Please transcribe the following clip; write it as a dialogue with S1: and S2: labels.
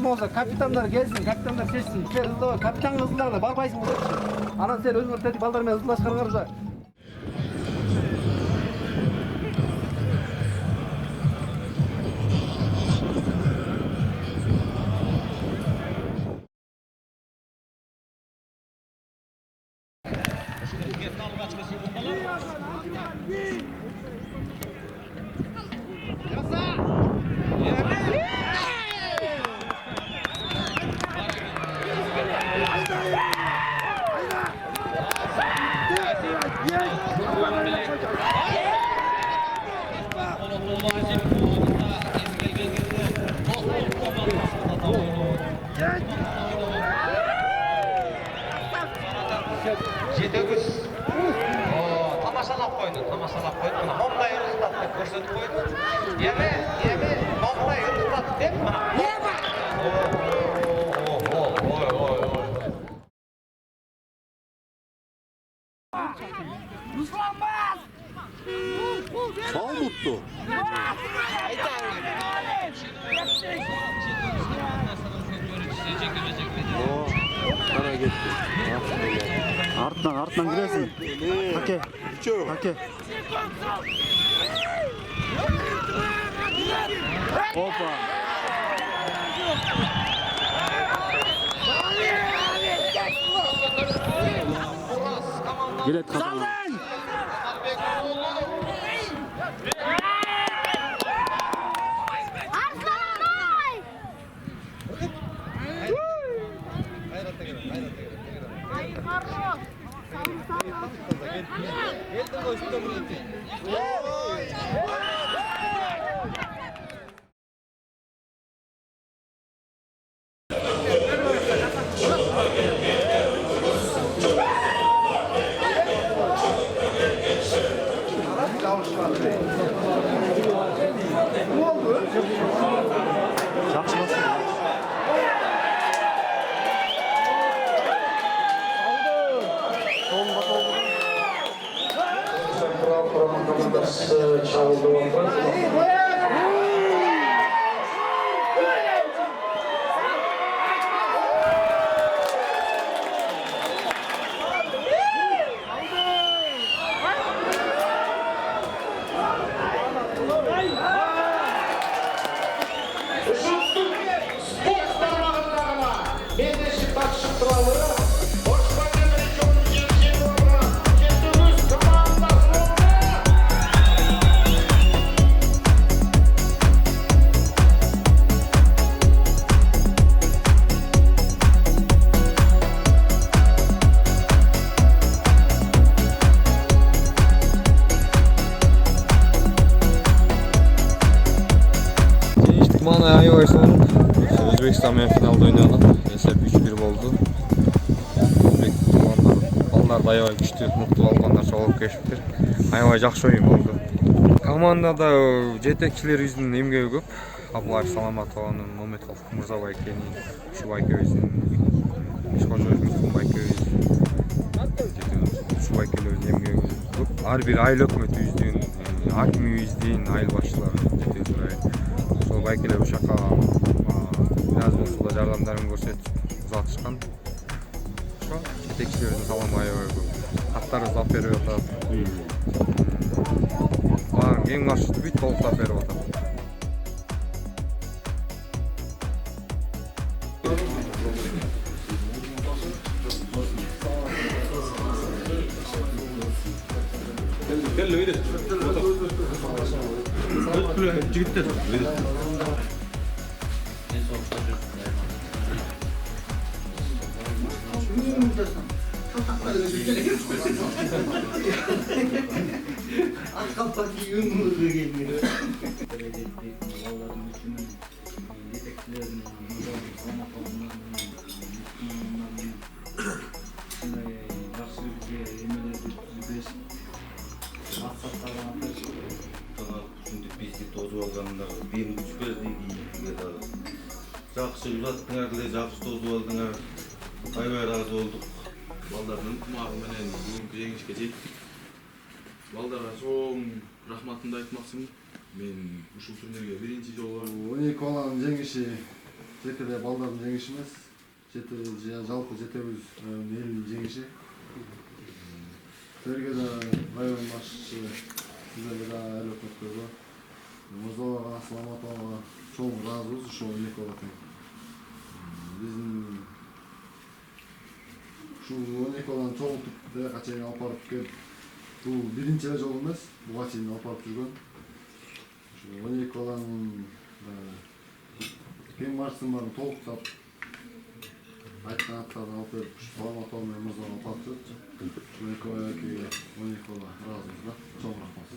S1: Olsa kapitanlar gelsin, kapitanlar seçsin. Sen hızlı kapitan kızlarına bakmaysın bu işi. Anan sen özün ortaya baldarına hızlı çıkarır uşak.
S2: Жетегіз тамашалап қойды, мына момдай ұрыстады деп көрсетіп қойды. Еме, момдай ұрыстады деп, мына
S3: Ruslanmaz!
S4: Sağ mutlu. Kara gitti.
S5: Артынан кіресің. Әке. Әке. Опа. Келет қазан.
S6: Özbekistan bilan finalda o'ynadik. Esep 3-1 bo'ldi. Ballar da aябай күчтүү, мықты балгандар чогулуп келишиптир. Аябай жакшы оюн болду. Командада жетекчилерибиздин эмгеги көп. Абылаев Саламатованын, Момедкулов Мырзабайкенин, Шубайкебиздин, Мишкожоев Мишкунбайкебиз, Шубайкелердин эмгеги көп. Ар бир айыл өкмөтүбүздүн, акимибиздин айыл башчылары жетекчилери. Ошол байкелер ушакка аз болсо да жардамдарын көрсөтүп узатышкан. Ошо жетекчилердин саламы аябай көп. Каттарды уздап берип атат. Баарын кең маршруту бүт толуктап берип атат.
S4: Жигиттер. Жақсы ұзаттыңар, жақсы тозып алдыңар. Аябай разы болдық.
S7: Балдардың ынтымағы менен бүгүнкү жеңишке жеттик. Балдарга чоң рахматымды айтмакчымын. Мен ушул турнирге биринчи жолу
S4: 12 баланын жеңиши
S3: жетеде балдардын жеңиши эмес, жалпы жетебиз элдин жеңиши. Силерге да район башчысы, сиздерге да айлык өткөргө. Мырзаларга, Саламатовага чоң ыраазыбыз ушул 12 бала тең. Биздин ушул 12 баланы чогултуп тияка чейин алып барып келип, бул биринчи эле жолу эмес, буга чейин алып барып жүргөн. Ушул 12 баланын кем барсын барын толуктап айткан аттарын алып берип, Саламатов менен Мырзага алып барып жүрөт. Ушул 12 бала ыраазыбыз да. Чоң рахмат.